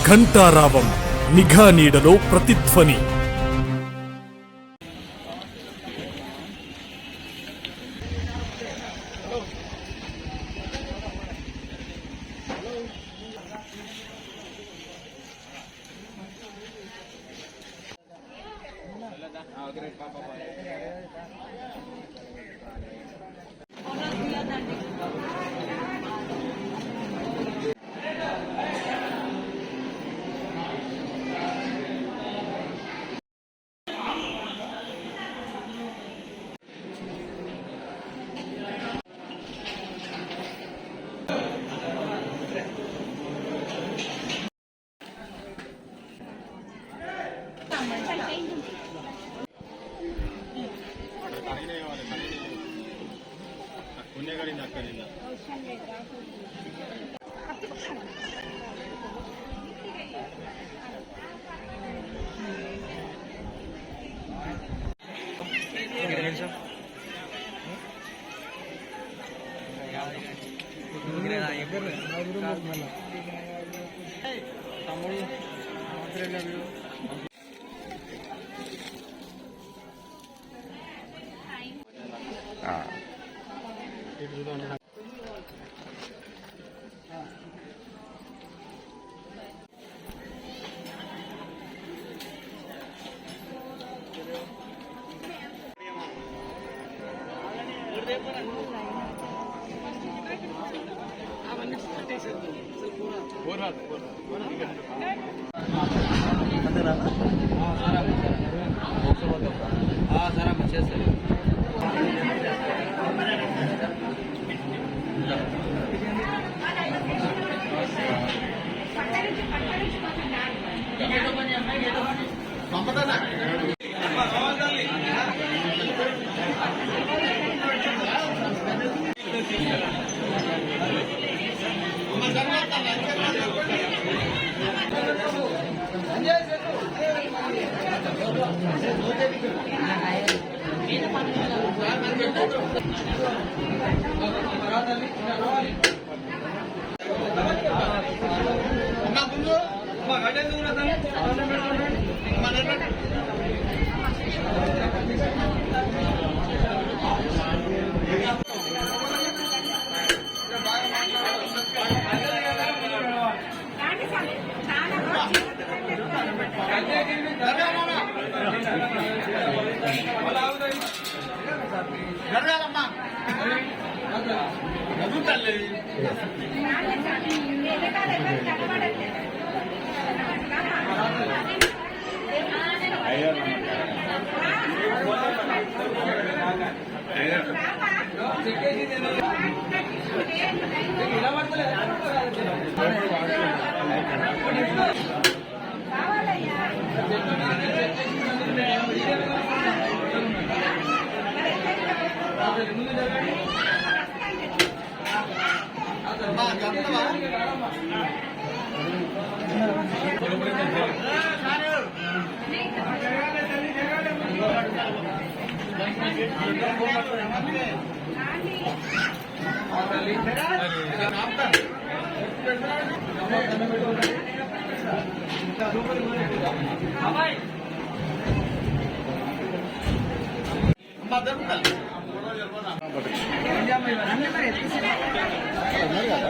ఘంటారావం నిఘా నీడలో ప్రతిధ్వని.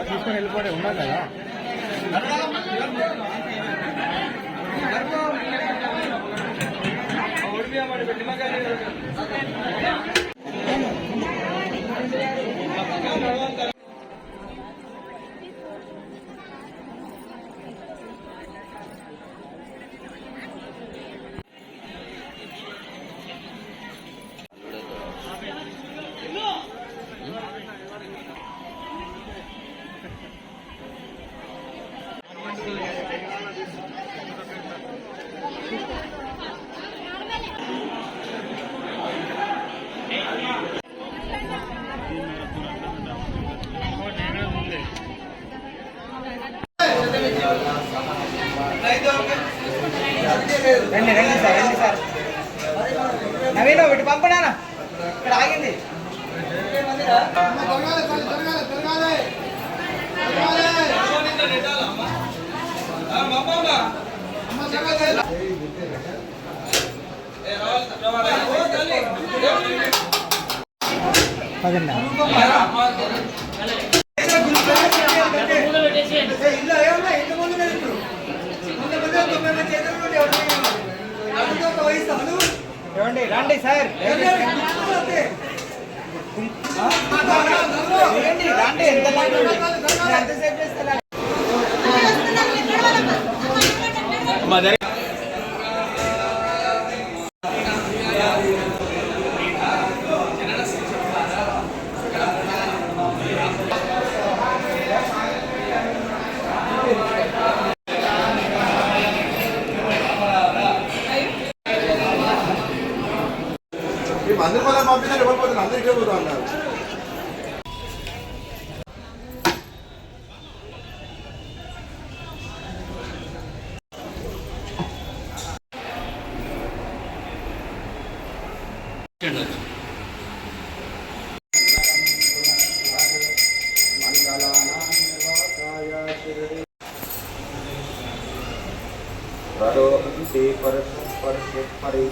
తీసుకొని వెళ్ళిపోయి ఉన్నా కదా రండి రండి సార్ రండి సార్ నవీన్ ఒకటి పంపనా ఇక్కడ ఆగింది ఏమండి రండి సార్ రండి ఎంత ఎంతసేపు చేస్తారు అందరి పనులు పంపించారు ఎవరు పోతున్నారు అందరికీ పోతా ఉన్నారు మరి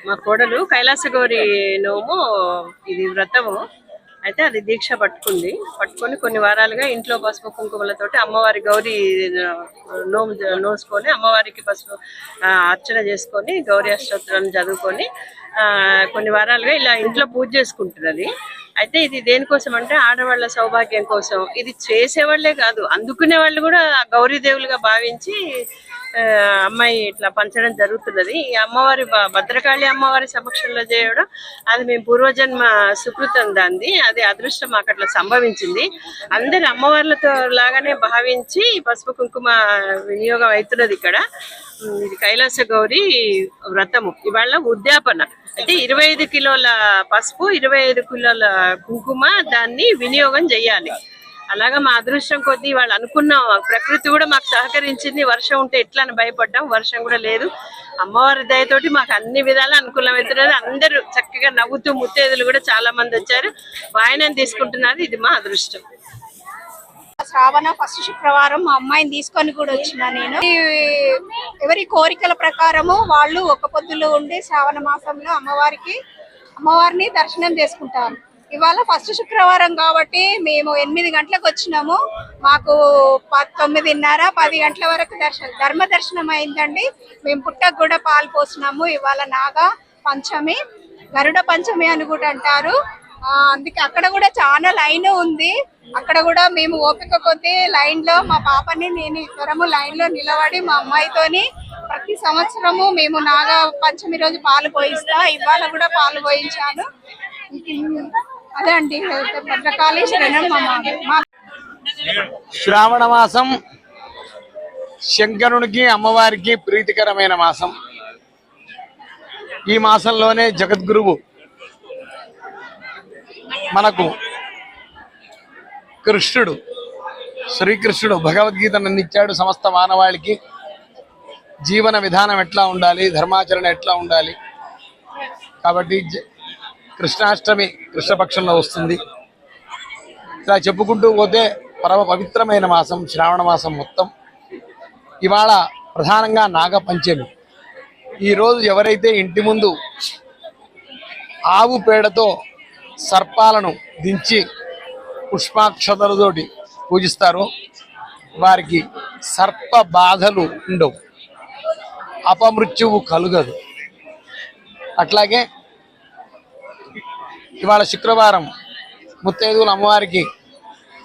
మా కోడలు కైలాసగౌరి నోము ఇది వ్రతము అయితే అది దీక్ష పట్టుకొని కొన్ని వారాలుగా ఇంట్లో పసుపు కుంకుమలతోటి అమ్మవారి గౌరీ నోసుకొని అమ్మవారికి పసుపు అర్చన చేసుకొని గౌరీ అష్టోత్తరాన్ని చదువుకొని కొన్ని వారాలుగా ఇలా ఇంట్లో పూజ చేసుకుంటున్నది. అయితే ఇది దేనికోసం అంటే ఆడవాళ్ళ సౌభాగ్యం కోసం. ఇది చేసేవాళ్లే కాదు, అందుకునే వాళ్ళు కూడా గౌరీదేవులుగా భావించి అమ్మాయి ఇట్లా పంచడం జరుగుతున్నది. ఈ అమ్మవారి భద్రకాళి అమ్మవారి సమక్షంలో చేయడం అది మేము పూర్వజన్మ సుకృతం దాన్ని, అది అదృష్టం మాకు అట్లా సంభవించింది. అందరి అమ్మవార్లతో లాగానే భావించి పసుపు కుంకుమ వినియోగం అవుతున్నది ఇక్కడ. ఇది కైలాస గౌరి వ్రతము. ఇవాళ ఉద్యాపన అంటే 25 కిలోల పసుపు 25 కిలోల కుంకుమ దాన్ని వినియోగం చేయాలి. అలాగా మా అదృష్టం కొద్దీ వాళ్ళు అనుకున్నాం. ప్రకృతి కూడా మాకు సహకరించింది. వర్షం ఉంటే ఎట్లా అని భయపడ్డాం, వర్షం కూడా లేదు. అమ్మవారి దయతోటి మాకు అన్ని విధాలా అనుకూలమవుతున్నది. అందరూ చక్కగా నవ్వుతూ ముత్తైదులు కూడా చాలా మంది వచ్చారు, వాయినం తీసుకుంటున్నారు. ఇది మా అదృష్టం. శ్రావణ ఫస్ట్ శుక్రవారం మా అమ్మాయిని తీసుకొని కూడా వచ్చిన నేను. ఎవరి కోరికల ప్రకారము వాళ్ళు ఒక్క పొద్దులు ఉండి శ్రావణ మాసంలో అమ్మవారిని దర్శనం చేసుకుంటారు. ఇవాళ ఫస్ట్ శుక్రవారం కాబట్టి మేము 8 గంటలకు వచ్చినాము. మాకు 9:30, 10 గంటల వరకు ధర్మ దర్శనం అయిందండి. మేము పుట్టకు కూడా పాలు పోసినాము. ఇవాళ నాగ పంచమి, గరుడ పంచమి అని కూడా అంటారు. అందుకే అక్కడ కూడా చాలా లైన్ ఉంది. అక్కడ కూడా మేము ఓపిక కొద్దీ లైన్ లో మా పాపని నేను ఇద్దరము లైన్ లో నిలబడి మా అమ్మాయితోని ప్రతి సంవత్సరము మేము నాగ పంచమి రోజు పాలు పోయిస్తా. ఇవాళ కూడా పాలు పోయించాను. అదే అండి భద్రకాళి శరణం. శ్రావణ మాసం శంకరునికి అమ్మవారికి ప్రీతికరమైన మాసం. ఈ మాసంలోనే జగద్గురువు మనకు శ్రీకృష్ణుడు భగవద్గీతను అందించాడు. సమస్త మానవాళికి జీవన విధానం ఎట్లా ఉండాలి, ధర్మాచరణ ఎట్లా ఉండాలి. కాబట్టి కృష్ణాష్టమి కృష్ణపక్షంలో వస్తుంది. ఇలా చెప్పుకుంటూ పోతే పరమ పవిత్రమైన మాసం శ్రావణ మాసం మొత్తం. ఇవాళ ప్రధానంగా నాగపంచమి. ఈరోజు ఎవరైతే ఇంటి ముందు ఆవు పేడతో సర్పాలను దించి పుష్పాక్షతలతోటి పూజిస్తారో వారికి సర్ప బాధలు ఉండవు, అపమృత్యువు కలుగదు. అట్లాగే ఇవాళ శుక్రవారం ముత్తైదువులు అమ్మవారికి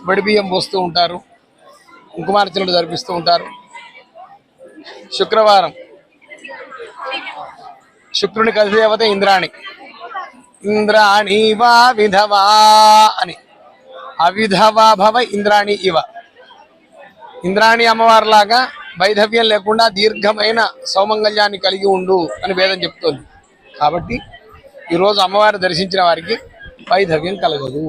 వడిబియ్యం పోస్తూ ఉంటారు, కుంకుమార్చనలు జరిపిస్తూ ఉంటారు. శుక్రవారం శుక్రుని కలిసి దేవత ఇంద్రాణి. ఇంద్రాణి వా విధవా అని, అవిధవా భవ ఇంద్రాణి ఇవ. ఇంద్రాణి అమ్మవారిలాగా వైధవ్యం లేకుండా దీర్ఘమైన సౌమంగళ్యాన్ని కలిగి ఉండు అని వేదం చెప్తోంది. కాబట్టి ఈరోజు అమ్మవారిని దర్శించిన వారికి వైధవ్యం కలగదు.